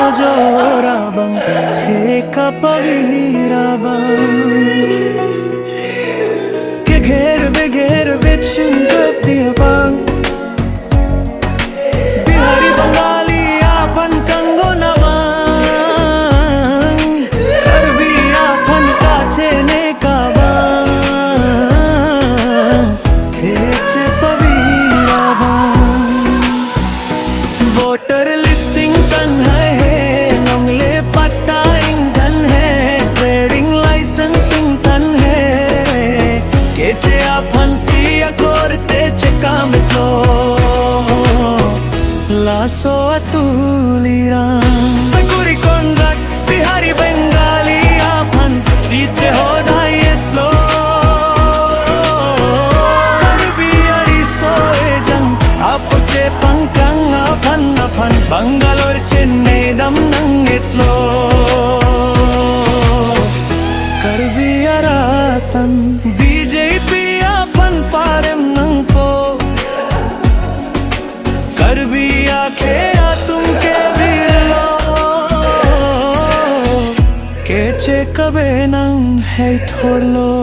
Jojorabang Kapawirabang Kegher Vichingatiabang Bihari Bengali apan Kango namang Karbi apan Kachene kabang Keche Pawirabang Voter listing tan hai Nongle patta ingdan hai Trading licensing tan hai Keche apan siya korte chekamitlo Laso atuliran Saguri kondak Bihari Bengali apan Siche hodayetlo Bihari soejang Apoche pangkang apan Bangalore Chennai dam nangitlo Karbi aratan BJP apan parem nangpo Karbi aakhe atum ke virlo Keche kabe nang hai thorlo